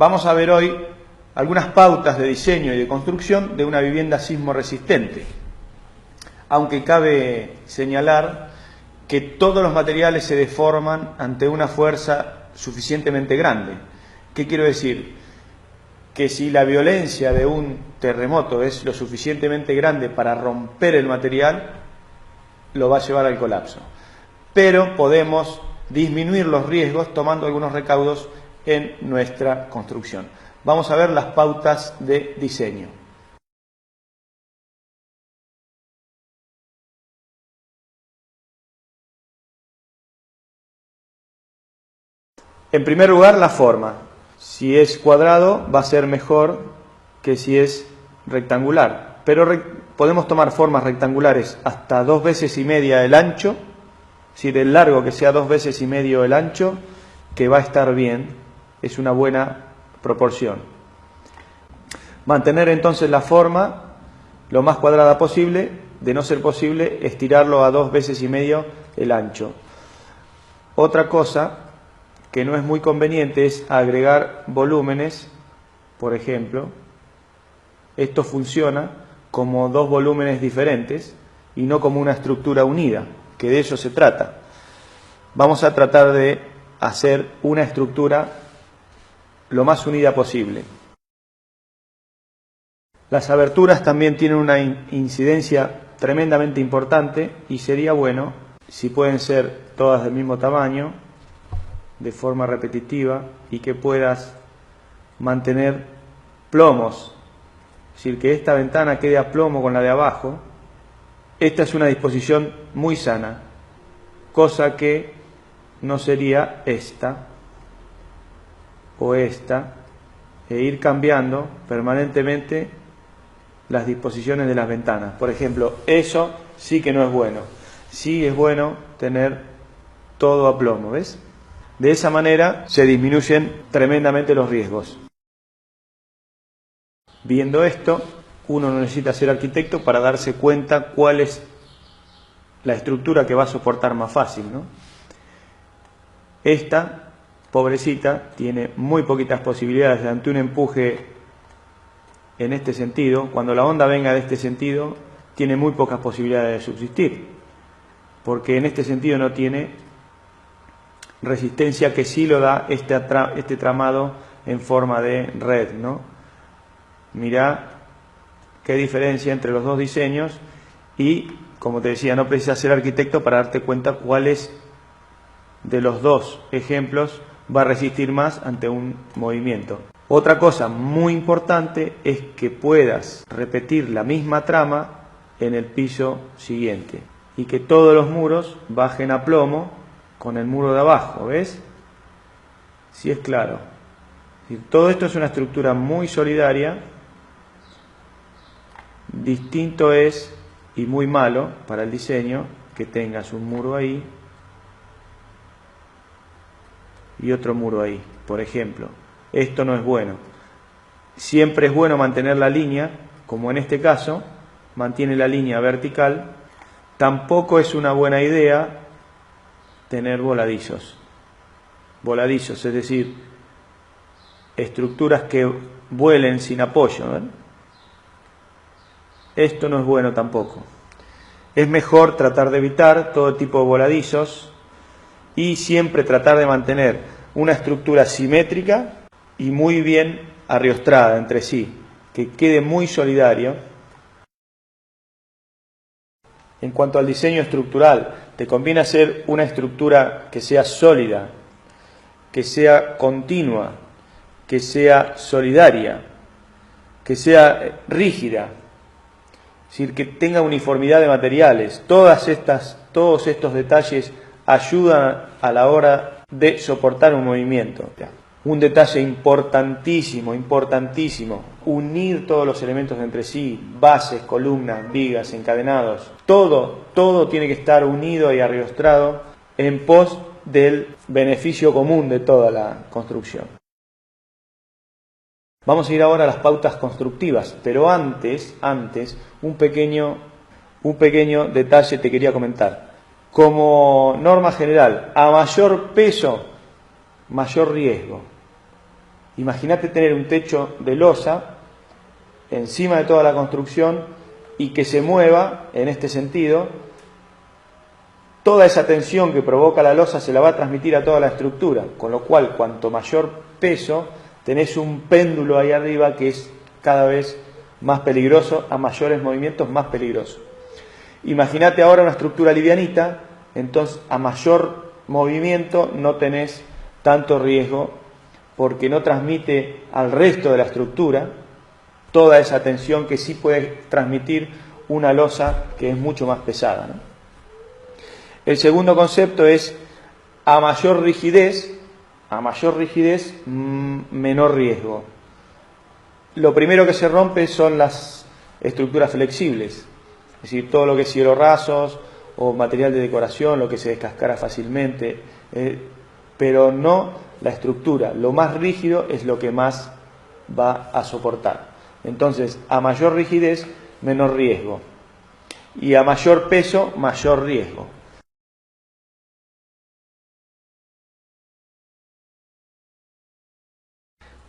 Vamos a ver hoy algunas pautas de diseño y de construcción de una vivienda sismo resistente. Aunque cabe señalar que todos los materiales se deforman ante una fuerza suficientemente grande. ¿Qué quiero decir? Que si la violencia de un terremoto es lo suficientemente grande para romper el material, lo va a llevar al colapso. Pero podemos disminuir los riesgos tomando algunos recaudos en nuestra construcción. Vamos a ver las pautas de diseño. En primer lugar, la forma. Si es cuadrado, va a ser mejor que si es rectangular. Pero podemos tomar formas rectangulares hasta 2 veces y media el ancho, es decir, el largo que sea 2 veces y medio el ancho, que va a estar bien, es una buena proporción. Mantener entonces la forma lo más cuadrada posible, de no ser posible, estirarlo a 2 veces y medio el ancho. Otra cosa que no es muy conveniente es agregar volúmenes, por ejemplo. Esto funciona como 2 volúmenes diferentes y no como una estructura unida, que de ello se trata. Vamos a tratar de hacer una estructura lo más unida posible. Las aberturas también tienen una incidencia tremendamente importante y sería bueno si pueden ser todas del mismo tamaño, de forma repetitiva, y que puedas mantener plomos, es decir, que esta ventana quede a plomo con la de abajo. Esta es una disposición muy sana, cosa que no sería esta o esta, e ir cambiando permanentemente las disposiciones de las ventanas. Por ejemplo, eso sí que no es bueno. Sí es bueno tener todo a plomo, ¿ves? De esa manera se disminuyen tremendamente los riesgos. Viendo esto, uno no necesita ser arquitecto para darse cuenta cuál es la estructura que va a soportar más fácil, ¿no? Esta, pobrecita, tiene muy poquitas posibilidades ante un empuje en este sentido. Cuando la onda venga de este sentido, tiene muy pocas posibilidades de subsistir, porque en este sentido no tiene resistencia que sí lo da este tramado en forma de red, ¿no? Mirá qué diferencia entre los dos diseños y, como te decía, no precisas ser arquitecto para darte cuenta cuáles de los dos ejemplos va a resistir más ante un movimiento. Otra cosa muy importante es que puedas repetir la misma trama en el piso siguiente y que todos los muros bajen a plomo con el muro de abajo, ¿ves? Sí, es claro. Todo esto es una estructura muy solidaria. Distinto es, y muy malo para el diseño, que tengas un muro ahí y otro muro ahí, por ejemplo. Esto no es bueno. Siempre es bueno mantener la línea, como en este caso, mantiene la línea vertical. Tampoco es una buena idea tener voladizos. Voladizos, es decir, estructuras que vuelen sin apoyo, ¿no? Esto no es bueno tampoco. Es mejor tratar de evitar todo tipo de voladizos y siempre tratar de mantener una estructura simétrica y muy bien arriostrada entre sí, que quede muy solidario. En cuanto al diseño estructural, te conviene hacer una estructura que sea sólida, que sea continua, que sea solidaria, que sea rígida, es decir, que tenga uniformidad de materiales. Todos estos detalles ayudan a la hora de soportar un movimiento. Un detalle importantísimo, unir todos los elementos entre sí, bases, columnas, vigas, encadenados, todo tiene que estar unido y arriostrado en pos del beneficio común de toda la construcción. Vamos a ir ahora a las pautas constructivas, pero antes, un pequeño detalle te quería comentar. Como norma general, a mayor peso, mayor riesgo. Imagínate tener un techo de losa encima de toda la construcción y que se mueva en este sentido. Toda esa tensión que provoca la losa se la va a transmitir a toda la estructura, con lo cual cuanto mayor peso, tenés un péndulo ahí arriba que es cada vez más peligroso, a mayores movimientos más peligroso. Imagínate ahora una estructura livianita, entonces a mayor movimiento no tenés tanto riesgo porque no transmite al resto de la estructura toda esa tensión que sí puede transmitir una losa que es mucho más pesada, ¿no? El segundo concepto es a mayor rigidez, menor riesgo. Lo primero que se rompe son las estructuras flexibles, es decir, todo lo que es cielo rasos o material de decoración, lo que se descascara fácilmente, pero no la estructura. Lo más rígido es lo que más va a soportar. Entonces, a mayor rigidez, menor riesgo. Y a mayor peso, mayor riesgo.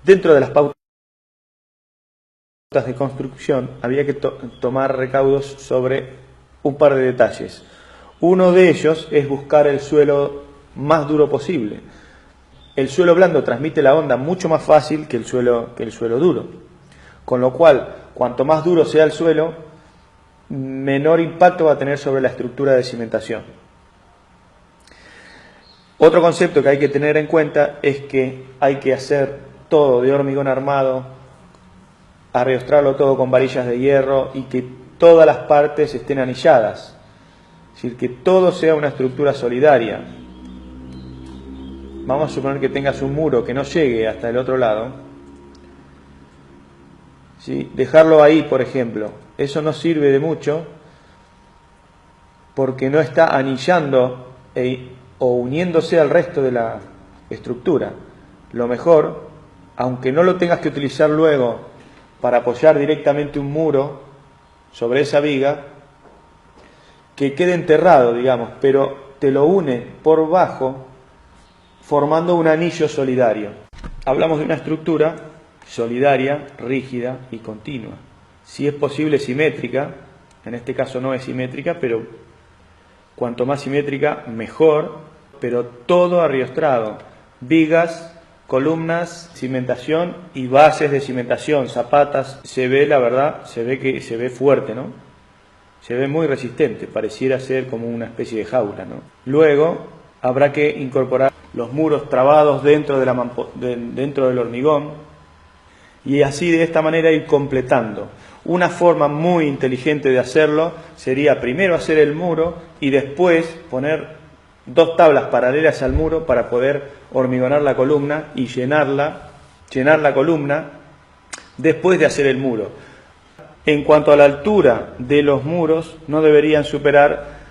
Dentro de las pautas de construcción había que tomar recaudos sobre un par de detalles. Uno de ellos es buscar el suelo más duro posible. El suelo blando transmite la onda mucho más fácil que el suelo duro. Con lo cual, cuanto más duro sea el suelo, menor impacto va a tener sobre la estructura de cimentación. Otro concepto que hay que tener en cuenta es que hay que hacer todo de hormigón armado, arriostrarlo todo con varillas de hierro y que todas las partes estén anilladas. Es decir, que todo sea una estructura solidaria. Vamos a suponer que tengas un muro que no llegue hasta el otro lado. ¿Sí? Dejarlo ahí, por ejemplo, eso no sirve de mucho porque no está anillando o uniéndose al resto de la estructura. Lo mejor, aunque no lo tengas que utilizar luego para apoyar directamente un muro sobre esa viga, que quede enterrado, digamos, pero te lo une por bajo formando un anillo solidario. Hablamos de una estructura solidaria, rígida y continua. Si es posible simétrica, en este caso no es simétrica, pero cuanto más simétrica mejor, pero todo arriostrado, vigas, columnas, cimentación y bases de cimentación, zapatas. Se ve, la verdad, se ve fuerte, ¿no? Se ve muy resistente, pareciera ser como una especie de jaula, ¿no? Luego habrá que incorporar los muros trabados dentro del hormigón y así de esta manera ir completando. Una forma muy inteligente de hacerlo sería primero hacer el muro y después poner 2 tablas paralelas al muro para poder hormigonar la columna y llenar la columna después de hacer el muro. En cuanto a la altura de los muros, no deberían superar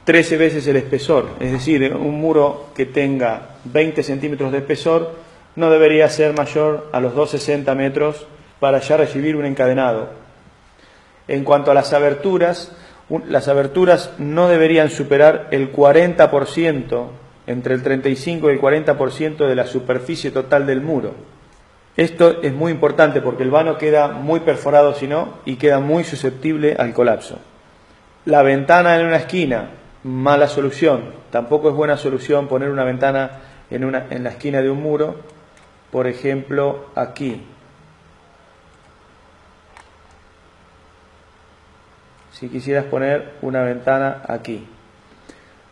13 veces el espesor, es decir, un muro que tenga 20 centímetros de espesor no debería ser mayor a los 2,60 metros para ya recibir un encadenado. En cuanto a las aberturas no deberían superar el 40%, entre el 35 y el 40% de la superficie total del muro. Esto es muy importante porque el vano queda muy perforado si no y queda muy susceptible al colapso. La ventana en una esquina, mala solución. Tampoco es buena solución poner una ventana en la esquina de un muro, por ejemplo aquí. Si quisieras poner una ventana aquí,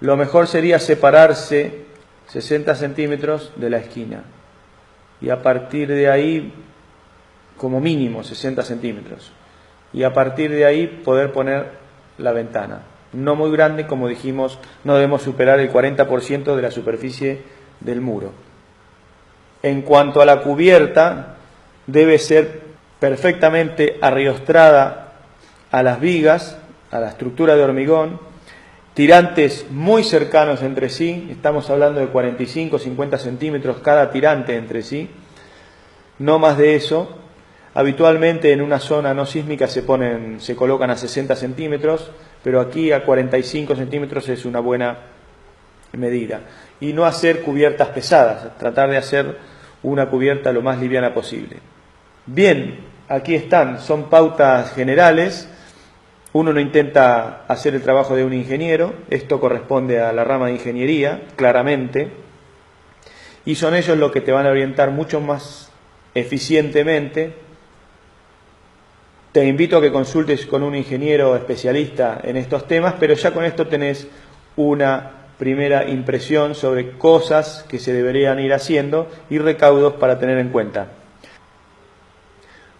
lo mejor sería separarse 60 centímetros de la esquina y a partir de ahí, como mínimo 60 centímetros, y a partir de ahí poder poner la ventana. No muy grande, como dijimos, no debemos superar el 40% de la superficie del muro. En cuanto a la cubierta, debe ser perfectamente arriostrada a las vigas, a la estructura de hormigón, tirantes muy cercanos entre sí, estamos hablando de 45-50 centímetros cada tirante entre sí, no más de eso. Habitualmente en una zona no sísmica se colocan a 60 centímetros, pero aquí a 45 centímetros es una buena medida. Y no hacer cubiertas pesadas, tratar de hacer una cubierta lo más liviana posible. Bien, aquí están, son pautas generales. Uno no intenta hacer el trabajo de un ingeniero, esto corresponde a la rama de ingeniería, claramente, y son ellos los que te van a orientar mucho más eficientemente. Te invito a que consultes con un ingeniero especialista en estos temas, pero ya con esto tenés una primera impresión sobre cosas que se deberían ir haciendo y recaudos para tener en cuenta.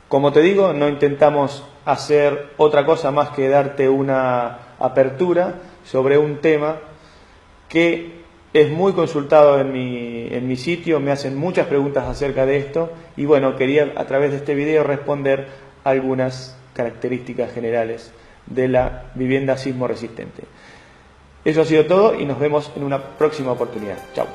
Como te digo, no intentamos hacer otra cosa más que darte una apertura sobre un tema que es muy consultado en mi sitio, me hacen muchas preguntas acerca de esto y bueno, quería a través de este video responder algunas características generales de la vivienda sismo resistente. Eso ha sido todo y nos vemos en una próxima oportunidad. Chao.